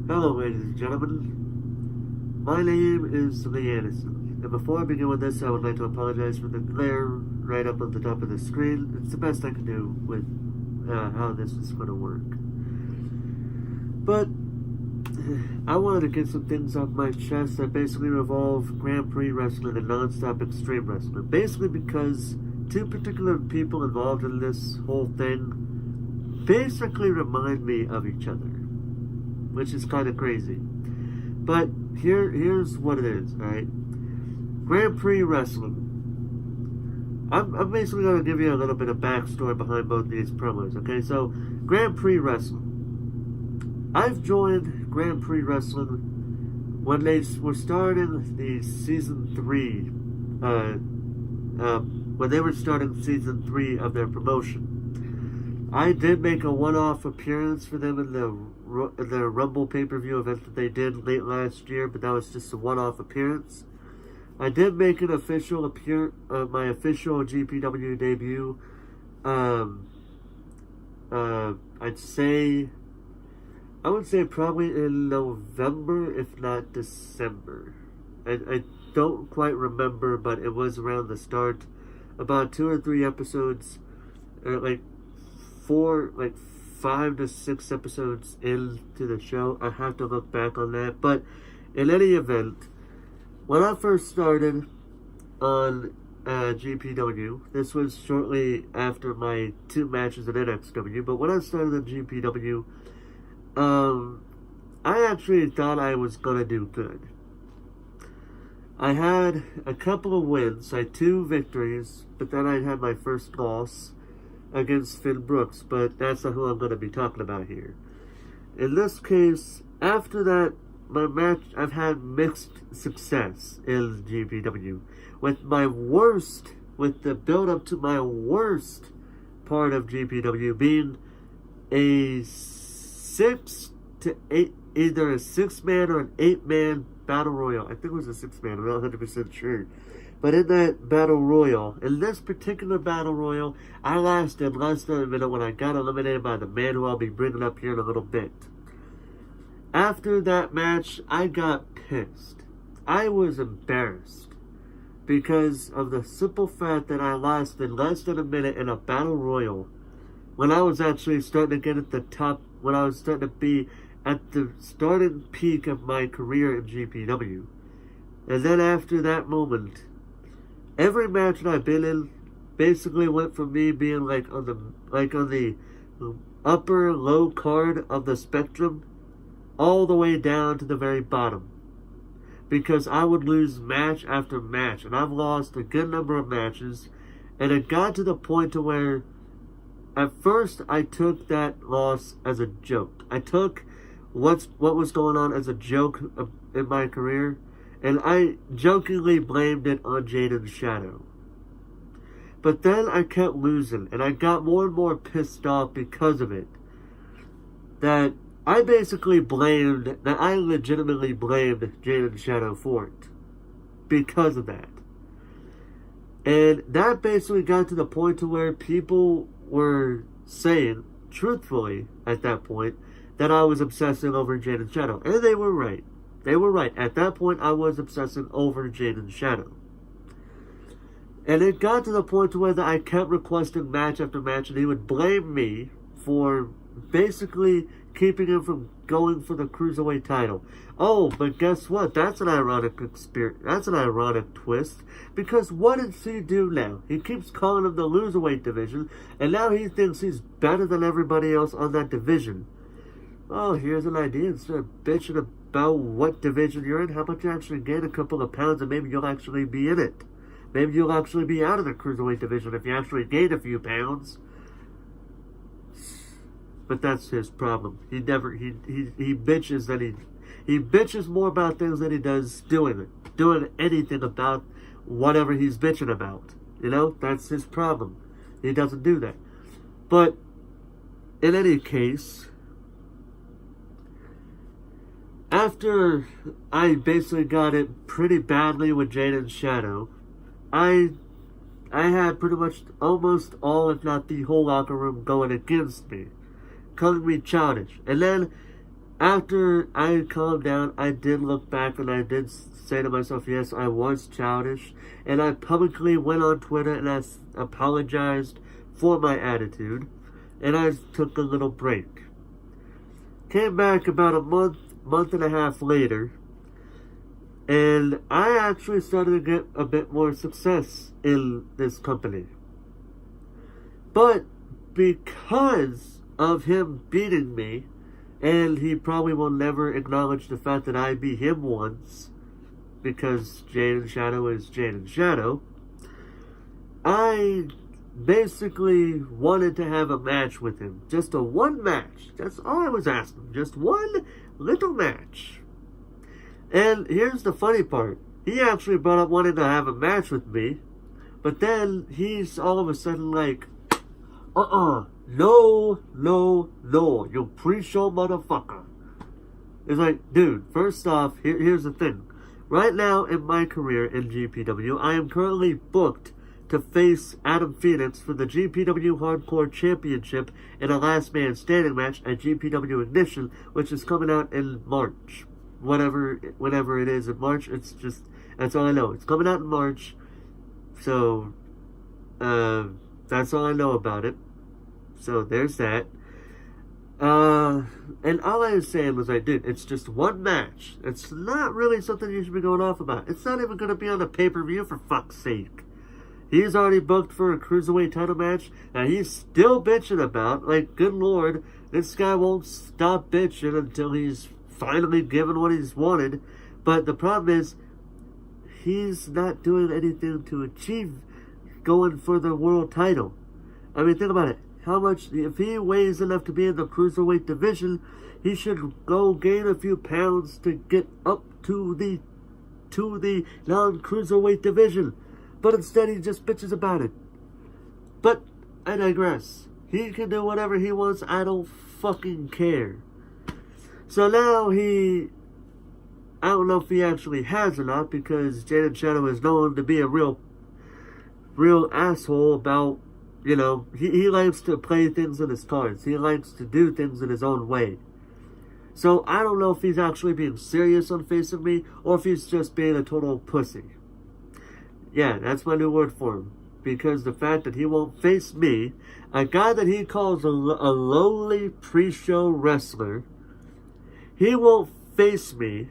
Hello, ladies and gentlemen. My name is Lee Anderson, and before I begin with this, I would like to apologize for the glare right up on the top of the screen. It's the best I can do with how this is going to work. But I wanted to get some things off my chest that basically revolve Grand Prix wrestling and non-stop extreme wrestling. Basically because two particular people involved in this whole thing basically remind me of each other, which is kind of crazy. But here's what it is, alright? Grand Prix wrestling. I'm basically going to give you a little bit of backstory behind both these promos, okay? So, Grand Prix wrestling. I've joined Grand Prix wrestling when they were starting the season 3, when they were starting season 3 of their promotion. I did make a one-off appearance for them in the Rumble pay-per-view event that they did late last year, but that was just a one-off appearance. I did make an official my official GPW debut. I would say probably in November, if not December. I don't quite remember, but it was around the start. About 2 or 3 episodes, or like 5 to 6 episodes into the show. I have to look back on that. But in any event, when I first started on GPW, this was shortly after my 2 matches at NXW, but when I started on GPW, I actually thought I was going to do good. I had a couple of wins. I had 2 victories, but then I had my first loss against Finn Brooks, but that's not who I'm going to be talking about here. In this case, after that, my match, I've had mixed success in GPW. With the build-up to my worst part of GPW being a 6 to 8, either a 6-man or an 8-man battle royal. I think it was a 6-man, I'm not 100% sure. But in that battle royal, in this particular battle royal, I lasted less than a minute when I got eliminated by the man who I'll be bringing up here in a little bit. After that match, I got pissed. I was embarrassed because of the simple fact that I lasted less than a minute in a battle royal when I was actually starting to get at the top, when I was starting to be at the starting peak of my career in GPW. And then after that moment, every match that I've been in basically went from me being like on the upper low card of the spectrum all the way down to the very bottom. Because I would lose match after match, and I've lost a good number of matches, and it got to the point to where at first I took that loss as a joke. I took what was going on as a joke in my career, and I jokingly blamed it on Jaden's Shadow. But then I kept losing, and I got more and more pissed off because of it. That I legitimately blamed Jaden's Shadow for it. Because of that. And that basically got to the point to where people were saying, truthfully, at that point, that I was obsessing over Jaden's Shadow. And they were right. They were right. At that point, I was obsessing over Jaden's Shadow. And it got to the point to where I kept requesting match after match, and he would blame me for basically keeping him from going for the Cruiserweight title. Oh, but guess what? That's an ironic twist. Because what does he do now? He keeps calling him the Loserweight division, and now he thinks he's better than everybody else on that division. Oh, here's an idea. Instead of bitching about what division you're in, how about you actually gain a couple of pounds and maybe you'll actually be in it? Maybe you'll actually be out of the Cruiserweight division if you actually gain a few pounds. But that's his problem. He bitches that he bitches more about things than he does doing anything about whatever he's bitching about. You know, that's his problem. He doesn't do that. But in any case, after I basically got it pretty badly with Jaden's Shadow, I had pretty much almost all, if not the whole locker room going against me, calling me childish. And then after I calmed down, I did look back and I did say to myself, yes, I was childish. And I publicly went on Twitter and I apologized for my attitude. And I took a little break. Came back about a month and a half later. And I actually started to get a bit more success in this company. But because of him beating me, and he probably will never acknowledge the fact that I beat him once, because Jade and Shadow is Jade and Shadow, I basically wanted to have a match with him. Just a one match. That's all I was asking. Just one little match. And here's the funny part. He actually brought up wanting to have a match with me, but then he's all of a sudden like, no, you pre-show motherfucker. It's like, dude, first off, here's the thing. Right now in my career in GPW, I am currently booked to face Adam Phoenix for the GPW Hardcore Championship in a last man standing match at GPW Ignition, which is coming out in March. Whenever it is in March, that's all I know. It's coming out in March, so, that's all I know about it. So there's that. And all I was saying was, dude, it's just one match. It's not really something you should be going off about. It's not even going to be on a pay-per-view, for fuck's sake. He's already booked for a Cruiserweight title match, and he's still bitching about, good lord, this guy won't stop bitching until he's finally given what he's wanted. But the problem is, he's not doing anything to achieve going for the world title. I mean, think about it. How much, if he weighs enough to be in the Cruiserweight division, he should go gain a few pounds to get up to the non-Cruiserweight division. But instead he just bitches about it. But I digress. He can do whatever he wants. I don't fucking care. So now I don't know if he actually has or not, because Jade and Shadow is known to be a real asshole about, he likes to play things in his cards. He likes to do things in his own way. So I don't know if he's actually being serious on facing me, or if he's just being a total pussy. Yeah, that's my new word for him. Because the fact that he won't face me, a guy that he calls a lowly pre-show wrestler, he won't face me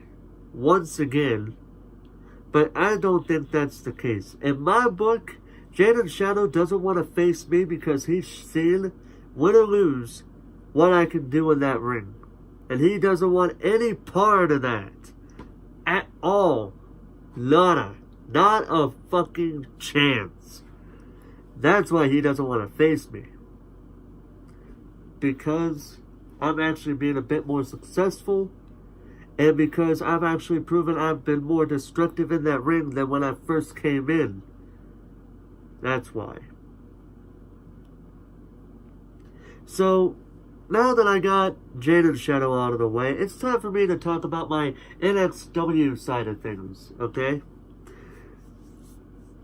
once again. But I don't think that's the case. In my book, Jade and Shadow doesn't want to face me because he's seen, win or lose, what I can do in that ring. And he doesn't want any part of that. At all. Nada. Not a fucking chance. That's why he doesn't want to face me. Because I'm actually being a bit more successful. And because I've actually proven I've been more destructive in that ring than when I first came in. That's why. So, now that I got Jade and Shadow out of the way, it's time for me to talk about my NXW side of things, okay?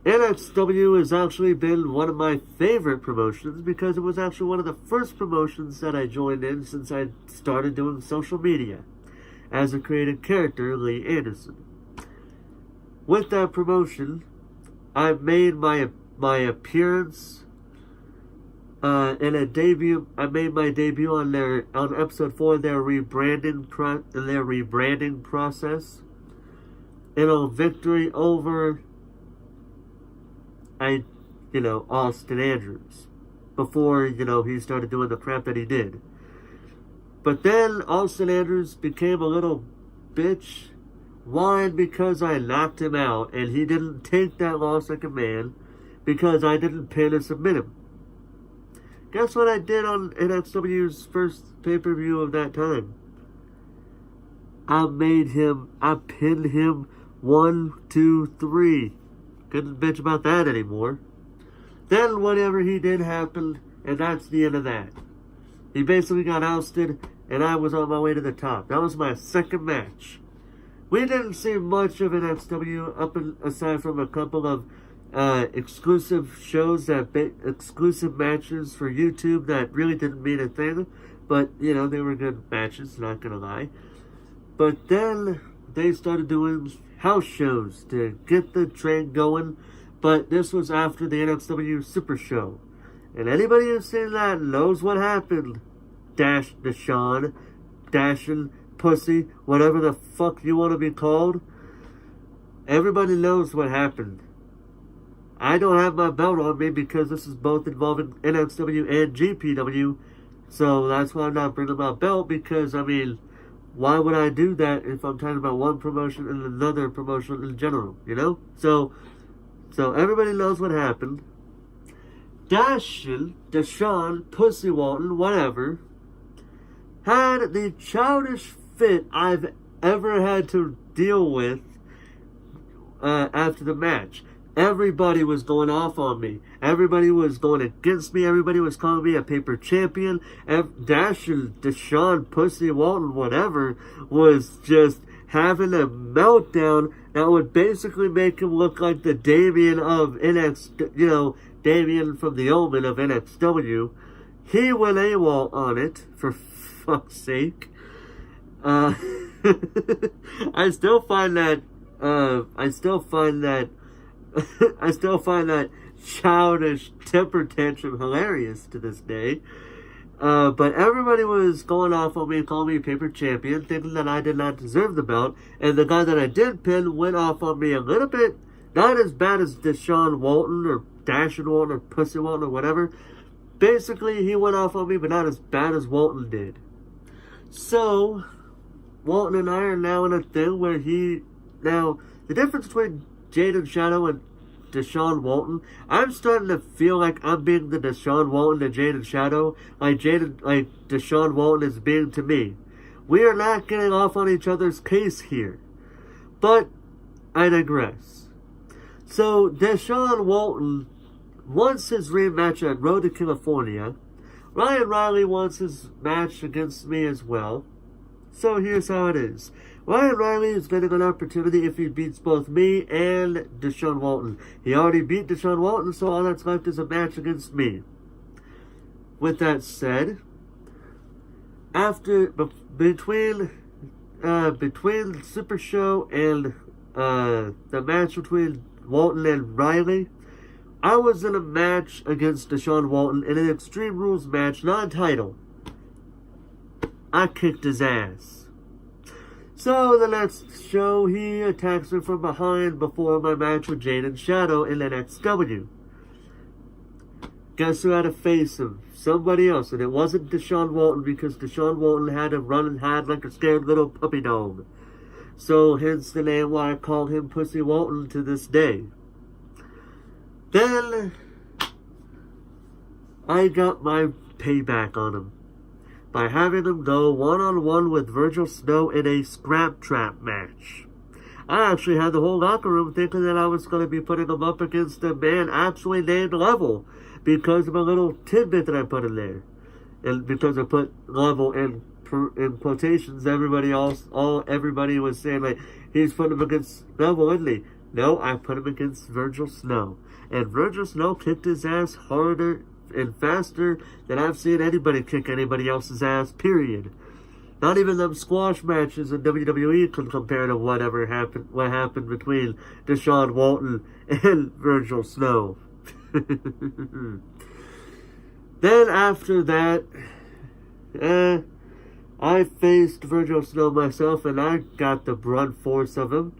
NXW has actually been one of my favorite promotions because it was actually one of the first promotions that I joined in since I started doing social media as a creative character, Lee Anderson. With that promotion, I made my appearance in a debut. I made my debut on episode 4 of their rebranding process in a victory over Austin Andrews before he started doing the crap that he did. But then Austin Andrews became a little bitch. Why? Because I knocked him out, and he didn't take that loss like a man because I didn't pin or submit him. Guess what I did on NXW's first pay-per-view of that time? I pinned him 1, 2, 3. Couldn't bitch about that anymore. Then whatever he did happened, and that's the end of that. He basically got ousted, and I was on my way to the top. That was my second match. We didn't see much of NXW aside from a couple of exclusive shows, exclusive matches for YouTube that really didn't mean a thing, but you know, they were good matches, not gonna lie. But then they started doing house shows to get the train going, but this was after the NXW Super Show. And anybody who's seen that knows what happened. Deshaun, Dashin, Pussy, whatever the fuck you want to be called. Everybody knows what happened. I don't have my belt on me because this is both involving NXW and GPW. So that's why I'm not bringing my belt, because, I mean, why would I do that if I'm talking about one promotion and another promotion in general, you know? So everybody knows what happened. Deshaun, Pussy Walton, whatever, had the childish fit I've ever had to deal with after the match. Everybody was going off on me. Everybody was going against me. Everybody was calling me a paper champion. Deshaun, Pussy Walton, whatever, was just having a meltdown that would basically make him look like the Damien of NXW, you know, Damien from the Omen of NXW. He went AWOL on it, for fuck's sake. I still find that childish temper tantrum hilarious to this day. But everybody was going off on me, calling me paper champion, thinking that I did not deserve the belt. And the guy that I did pin went off on me a little bit, not as bad as Deshaun Walton or Dashin Walton or Pussy Walton or whatever. Basically, he went off on me, but not as bad as Walton did. So, Walton and I are now in a thing where now, the difference between Jaden Shadow and Deshaun Walton, I'm starting to feel like I'm being the Deshaun Walton to Jaden Shadow, like Deshaun Walton is being to me. We are not getting off on each other's case here. But, I digress. So, Deshaun Walton wants his rematch at Road to California. Ryan Riley wants his match against me as well. So here's how it is. Ryan Riley is getting an opportunity if he beats both me and Deshaun Walton. He already beat Deshaun Walton, so all that's left is a match against me. With that said, between the Super Show and the match between Walton and Riley, I was in a match against Deshaun Walton in an Extreme Rules match, non-title. I kicked his ass. So the next show, he attacks me from behind before my match with Jaden Shadow in NXW. Guess who had to face him? Somebody else, and it wasn't Deshaun Walton, because Deshaun Walton had to run and hide like a scared little puppy dog. So hence the name why I call him Pussy Walton to this day. Then I got my payback on him by having him go one-on-one with Virgil Snow in a scrap trap match. I actually had the whole locker room thinking that I was going to be putting him up against a man actually named Level, because of a little tidbit that I put in there. And because I put Level in quotations, everybody was saying, like, he's putting him against Level, isn't he? No, I put him against Virgil Snow. And Virgil Snow kicked his ass harder and faster than I've seen anybody kick anybody else's ass, period. Not even them squash matches in WWE can compare to what happened between Deshaun Walton and Virgil Snow. Then after that, I faced Virgil Snow myself, and I got the brunt force of him.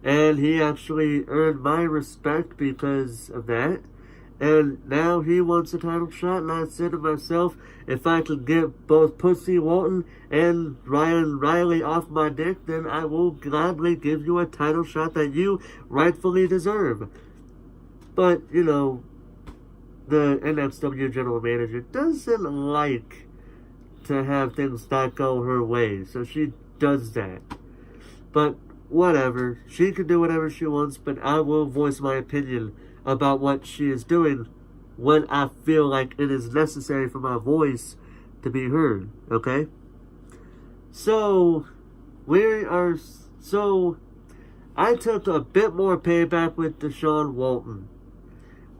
And he actually earned my respect because of that. And now he wants a title shot, and I said to myself, if I can get both Pussy Walton and Ryan Riley off my dick, then I will gladly give you a title shot that you rightfully deserve. But, you know, the NXW general manager doesn't like to have things not go her way, so she does that. But whatever, she can do whatever she wants, but I will voice my opinion about what she is doing when I feel like it is necessary for my voice to be heard, okay? So I took a bit more payback with Deshaun Walton.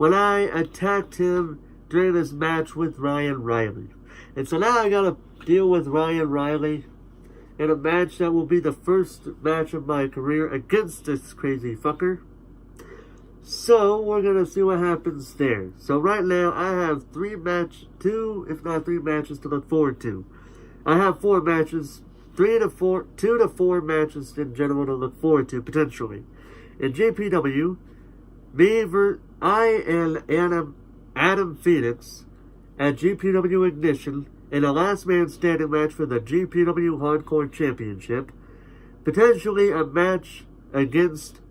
when I attacked him during this match with Ryan Riley. And so now I gotta deal with Ryan Riley in a match that will be the first match of my career against this crazy fucker. So we're gonna see what happens there. So right now I have two if not three matches to look forward to. I have 4 matches, 2 to 4 matches in general to look forward to potentially. In GPW, I and Adam Phoenix at GPW Ignition in a last man standing match for the GPW Hardcore Championship. Potentially a match against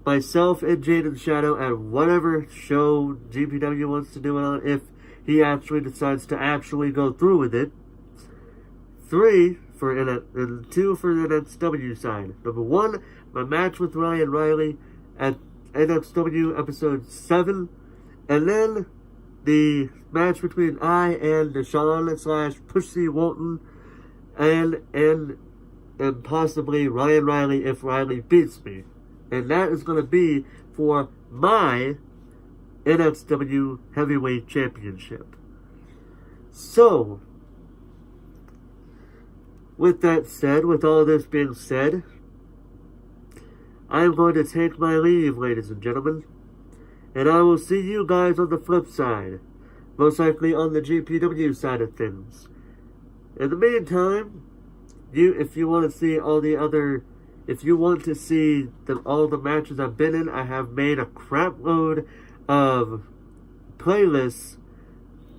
myself and Jaden Shadow at whatever show GPW wants to do it on, if he actually decides to actually go through with it. 3 and 2 for the NXW side. Number 1, my match with Ryan Riley at NXW episode 7, and then the match between I and Deshaun / Pussy Walton and possibly Ryan Riley if Riley beats me. And that is going to be for my NXW Heavyweight Championship. So, with that said, with all this being said, I am going to take my leave, ladies and gentlemen. And I will see you guys on the flip side. Most likely on the GPW side of things. In the meantime, if you want to see all the matches I've been in, I have made a crap load of playlists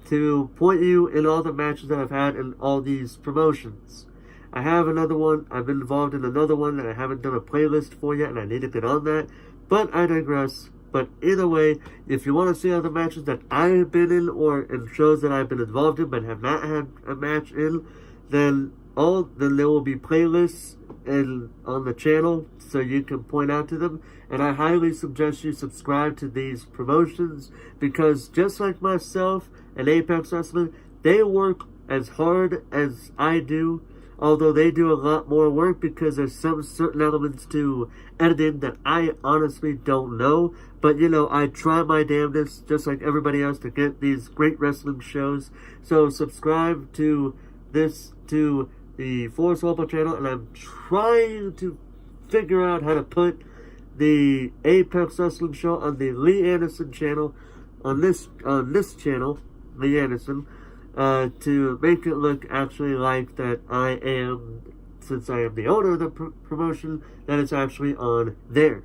to point you in all the matches that I've had in all these promotions. I have another one. I've been involved in another one that I haven't done a playlist for yet, and I need to get on that. But I digress. But either way, if you want to see other matches that I have been in or in shows that I've been involved in but have not had a match in, then there will be playlists on the channel so you can point out to them. And I highly suggest you subscribe to these promotions because just like myself and Apex Wrestling, they work as hard as I do. Although they do a lot more work because there's some certain elements to editing that I honestly don't know. But, I try my damnedest, just like everybody else, to get these great wrestling shows. So subscribe to the Force Wobble channel. And I'm trying to figure out how to put the Apex Wrestling show on the Lee Anderson channel. On this channel, Lee Anderson. To make it look actually like that I am, since I am the owner of the promotion, that it's actually on there.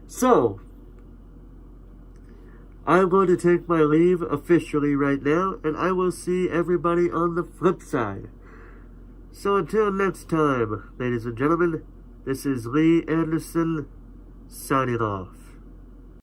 So, I'm going to take my leave officially right now, and I will see everybody on the flip side. So until next time, ladies and gentlemen, this is Lee Anderson, signing off.